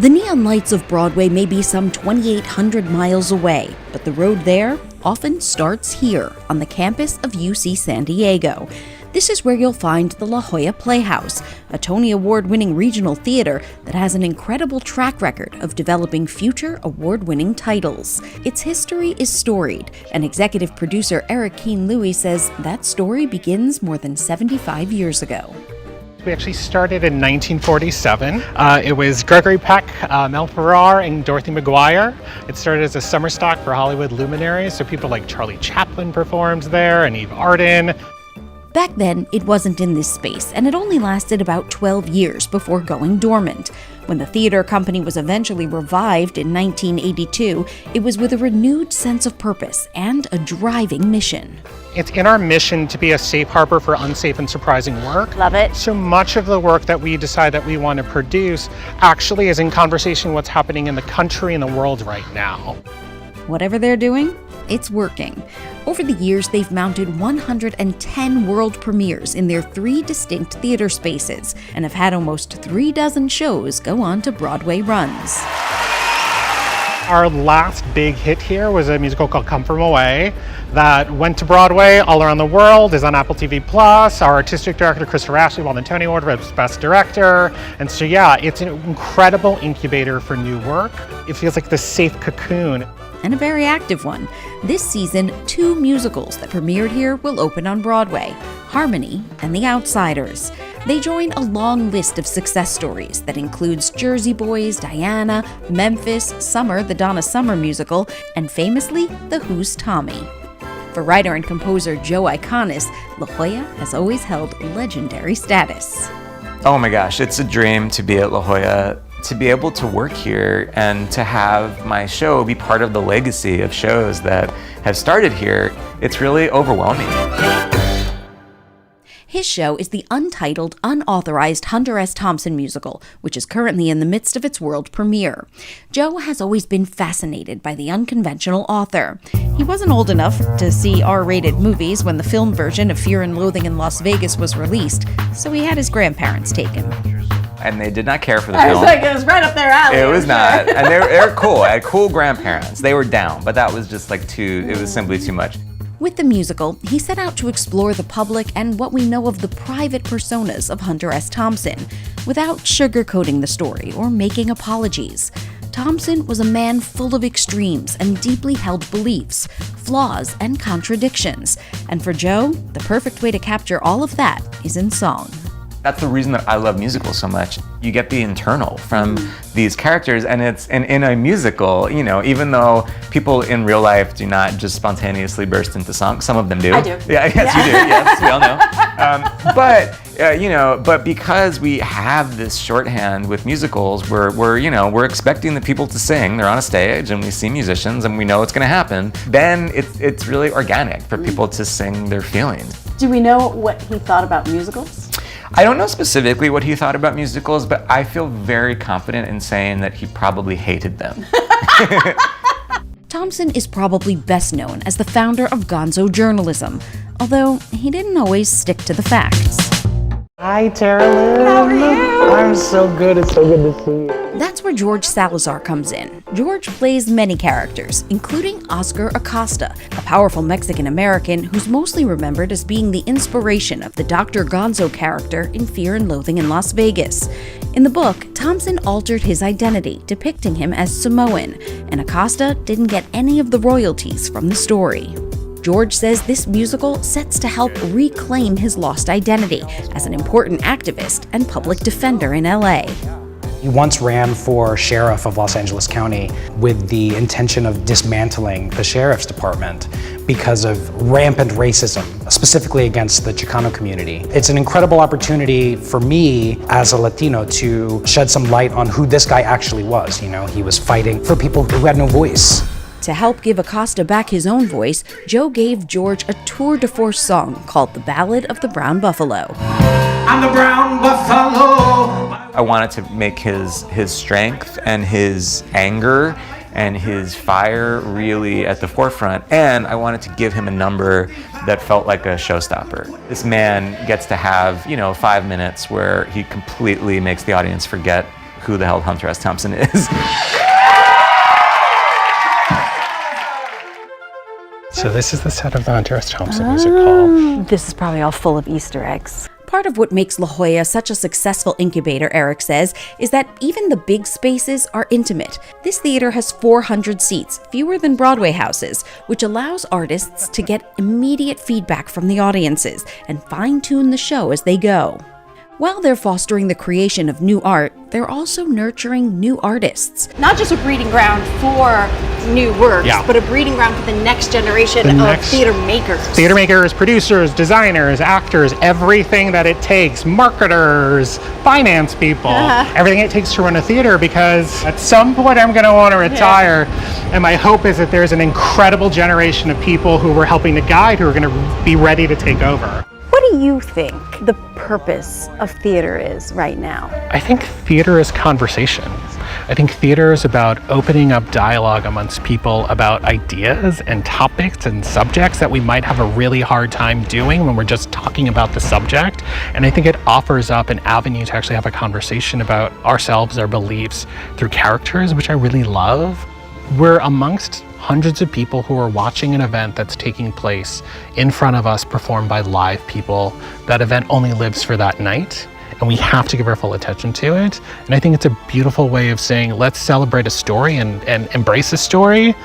The neon lights of Broadway may be some 2,800 miles away, but the road there often starts here on the campus of UC San Diego. This is where you'll find the La Jolla Playhouse, a Tony Award-winning regional theater that has an incredible track record of developing future award-winning titles. Its history is storied, and executive producer Eric Keane-Louis says that story begins more than 75 years ago. We actually started in 1947. It was Gregory Peck, Mel Ferrar, and Dorothy McGuire. It started as a summer stock for Hollywood luminaries, so people like Charlie Chaplin performed there and Eve Arden. Back then, it wasn't in this space, and it only lasted about 12 years before going dormant. When the theater company was eventually revived in 1982, it was with a renewed sense of purpose and a driving mission. It's in our mission to be a safe harbor for unsafe and surprising work. Love it. So much of the work that we decide that we want to produce actually is in conversation with what's happening in the country and the world right now. Whatever they're doing, it's working. Over the years, they've mounted 110 world premieres in their 3 distinct theater spaces and have had almost 36 shows go on to Broadway runs. Our last big hit here was a musical called Come From Away that went to Broadway all around the world, is on Apple TV+. Our artistic director, Christopher Ashley, won the Tony Award for Best Director. And so yeah, it's an incredible incubator for new work. It feels like the safe cocoon. And a very active one. This season, 2 musicals that premiered here will open on Broadway, Harmony and The Outsiders. They join a long list of success stories that includes Jersey Boys, Diana, Memphis, Summer, the Donna Summer musical, and famously, The Who's Tommy. For writer and composer Joe Iconis, La Jolla has always held legendary status. Oh my gosh, it's a dream to be at La Jolla, to be able to work here and to have my show be part of the legacy of shows that have started here. It's really overwhelming. His show is the untitled, unauthorized Hunter S. Thompson musical, which is currently in the midst of its world premiere. Joe has always been fascinated by the unconventional author. He wasn't old enough to see R-rated movies when the film version of Fear and Loathing in Las Vegas was released, so he had his grandparents take him. And they did not care for the film. I was like, it was right up their alley. It was not. And they're cool. I had cool grandparents. They were down, but that was just like it was simply too much. With the musical, he set out to explore the public and what we know of the private personas of Hunter S. Thompson, without sugarcoating the story or making apologies. Thompson was a man full of extremes and deeply held beliefs, flaws, and contradictions. And for Joe, the perfect way to capture all of that is in song. That's the reason that I love musicals so much. You get the internal from these characters, and in a musical, you know, even though people in real life do not just spontaneously burst into song, some of them do. I do. Yeah, yes, you do. Yes, we all know. But because we have this shorthand with musicals, we're expecting the people to sing. They're on a stage, and we see musicians, and we know what's going to happen. Then it's really organic for people to sing their feelings. Do we know what he thought about musicals? I don't know specifically what he thought about musicals, but I feel very confident in saying that he probably hated them. Thompson is probably best known as the founder of gonzo journalism, although he didn't always stick to the facts. Hi, Tara Lynn. How are you? I'm so good. It's so good to see you. That's where George Salazar comes in. George plays many characters, including Oscar Acosta, a powerful Mexican-American who's mostly remembered as being the inspiration of the Dr. Gonzo character in Fear and Loathing in Las Vegas. In the book, Thompson altered his identity, depicting him as Samoan, and Acosta didn't get any of the royalties from the story. George says this musical sets to help reclaim his lost identity as an important activist and public defender in LA. He once ran for sheriff of Los Angeles County with the intention of dismantling the sheriff's department because of rampant racism, specifically against the Chicano community. It's an incredible opportunity for me as a Latino to shed some light on who this guy actually was. You know, he was fighting for people who had no voice. To help give Acosta back his own voice, Joe gave George a tour de force song called The Ballad of the Brown Buffalo. I'm the brown buffalo. I wanted to make his strength and his anger and his fire really at the forefront, and I wanted to give him a number that felt like a showstopper. This man gets to have, 5 minutes where he completely makes the audience forget who the hell Hunter S. Thompson is. So this is the set of the Hunter S. Thompson musical. This is probably all full of Easter eggs. Part of what makes La Jolla such a successful incubator, Eric says, is that even the big spaces are intimate. This theater has 400 seats, fewer than Broadway houses, which allows artists to get immediate feedback from the audiences and fine-tune the show as they go. While they're fostering the creation of new art, they're also nurturing new artists. Not just a breeding ground for new works, Yeah. but a breeding ground for the next generation of theater makers. Theater makers, producers, designers, actors, everything that it takes, marketers, finance people, everything it takes to run a theater, because at some point I'm going to want to retire. And my hope is that there's an incredible generation of people who we're helping to guide who are going to be ready to take over. What do you think the purpose of theater is right now? I think theater is conversation. I think theater is about opening up dialogue amongst people about ideas and topics and subjects that we might have a really hard time doing when we're just talking about the subject. And I think it offers up an avenue to actually have a conversation about ourselves, our beliefs, through characters, which I really love. We're amongst hundreds of people who are watching an event that's taking place in front of us, performed by live people. That event only lives for that night, and we have to give our full attention to it. And I think it's a beautiful way of saying, let's celebrate a story and embrace a story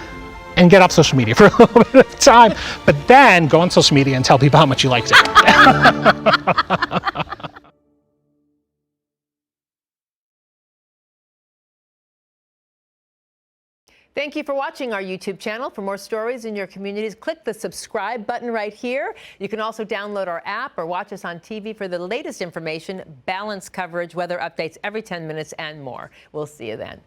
and get off social media for a little bit of time. But then go on social media and tell people how much you liked it. Thank you for watching our YouTube channel. For more stories in your communities, click the subscribe button right here. You can also download our app or watch us on TV for the latest information, balanced coverage, weather updates every 10 minutes, and more. We'll see you then.